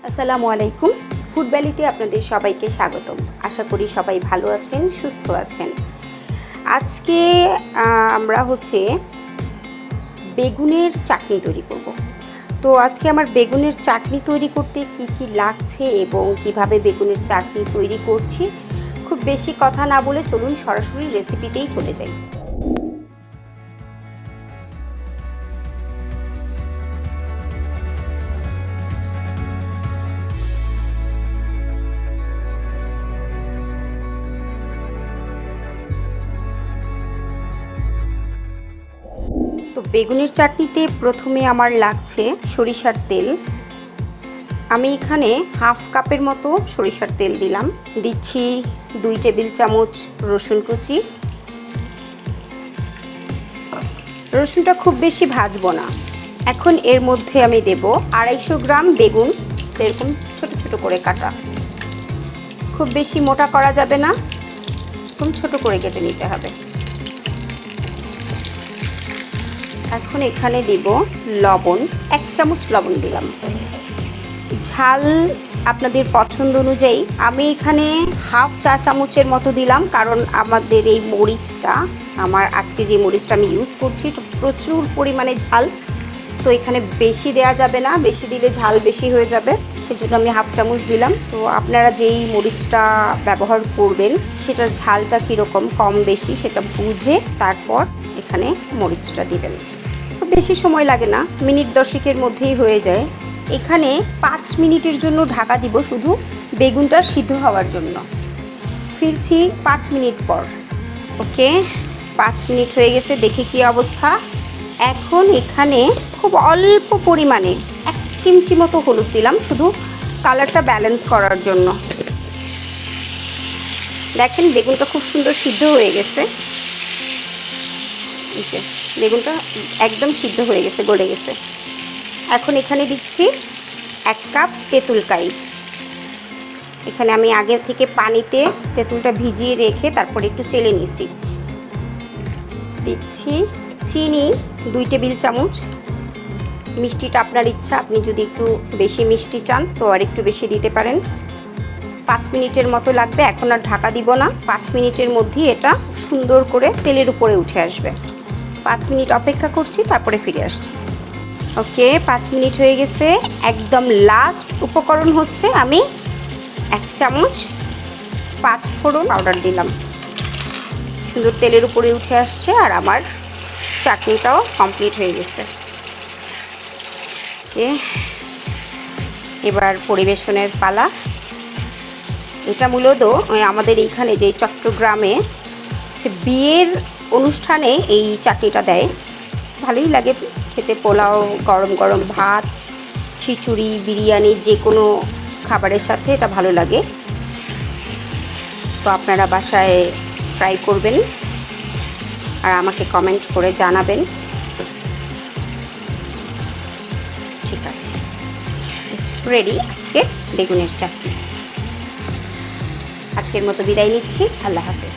আসসালামু আলাইকুম। ফুড ভ্যালিতে আপনাদের সবাইকে স্বাগতম। আশা করি সবাই ভালো আছেন, সুস্থ আছেন। আজকে আমরা বেগুনের চাটনি তৈরি করব। তো আজকে আমার বেগুনের চাটনি তৈরি করতে কি কি লাগছে এবং কিভাবে বেগুনের চাটনি তৈরি করছি, খুব বেশি কথা না বলে চলুন সরাসরি রেসিপিতেই চলে যাই। তো বেগুনের চাটনিতে প্রথমে আমার লাগছে সরিষার তেল। আমি এখানে হাফ কাপের মতো সরিষার তেল দিলাম। দিচ্ছি 2 টেবিল চামচ রসুন কুচি। রসুনটা খুব বেশি ভাজবো না। এখন এর মধ্যে আমি দেব 250 গ্রাম বেগুন, এরকম ছোট ছোট করে কাটা। খুব বেশি মোটা করা যাবে না, এরকম ছোট করে কেটে নিতে হবে। এখন এখানে দিব লবণ, 1 চামচ লবণ দিলাম। ঝাল আপনাদের পছন্দ অনুযায়ী। আমি এখানে হাফ চা চামচের মতো দিলাম, কারণ আমাদের এই মরিচটা, আজকে যে মরিচটা আমি ইউজ করছি এটা প্রচুর পরিমাণে ঝাল। তো এখানে বেশি দেয়া যাবে না, বেশি দিলে ঝাল বেশি হয়ে যাবে, সেজন্য আমি হাফ চামচ দিলাম। তো আপনারা যেই মরিচটা ব্যবহার করবেন সেটার ঝালটা কীরকম কম বেশি সেটা বুঝে তারপর এখানে মরিচটা দিবেন। খুব বেশি সময় লাগে না, মিনিট 10-এর মধ্যেই হয়ে যায়। এখানে 5 মিনিটের জন্য ঢাকা দিব, শুধু বেগুনটা সিদ্ধ হওয়ার জন্য। ফিরছি 5 মিনিট পর। ওকে, 5 মিনিট হয়ে গেছে, দেখি কি অবস্থা। এখন এখানে খুব অল্প পরিমাণে 1 চিমটি মতো হলুদ দিলাম, শুধু কালারটা ব্যালেন্স করার জন্য। দেখেন বেগুনটা খুব সুন্দর সিদ্ধ হয়ে গেছে। এই যে বেগুনটা একদম সিদ্ধ হয়ে গেছে, গলে গেছে। এখন এখানে দিচ্ছি 1 কাপ তেঁতুল কারি। এখানে আমি আগে থেকে পানিতে তেঁতুলটা ভিজিয়ে রেখে তারপরে একটু চেলে নিছি। দিচ্ছি চিনি 2 টেবিল চামচ। মিষ্টিটা আপনার ইচ্ছা, আপনি যদি একটু বেশি মিষ্টি চান তো আর একটু বেশি দিতে পারেন। 5 মিনিটের মতো লাগবে, এখন আর ঢাকা দিব না। 5 মিনিটের মধ্যেই এটা সুন্দর করে তেলের উপরে উঠে আসবে। 5 মিনিট অপেক্ষা করছি, তারপরে ফিরে আসছি। ওকে, 5 মিনিট হয়ে গেছে। একদম লাস্ট উপকরণ হচ্ছে আমি 1 চামচ 5 ফোড়ন পাউডার দিলাম। সুন্দর তেলের উপরে উঠে আসছে আর আমার চাটনিটাও কমপ্লিট হয়ে গেছে। ওকে, এবার পরিবেশনের পালা। এটা মূলত আমাদের এইখানে যে চট্টগ্রামে বিয়ের অনুষ্ঠানে এই চাটনিটা দেয়, ভালোই লাগে খেতে। পোলাও, গরম গরম ভাত, খিচুড়ি, বিরিয়ানি, যে কোনো খাবারের সাথে এটা ভালো লাগে। তো আপনারা বাসায় ট্রাই করবেন আর আমাকে কমেন্ট করে জানাবেন। ঠিক আছে, রেডি আজকে বেগুনের চাটনি। আজকের মতো বিদায় নিচ্ছি, আল্লাহ হাফেজ।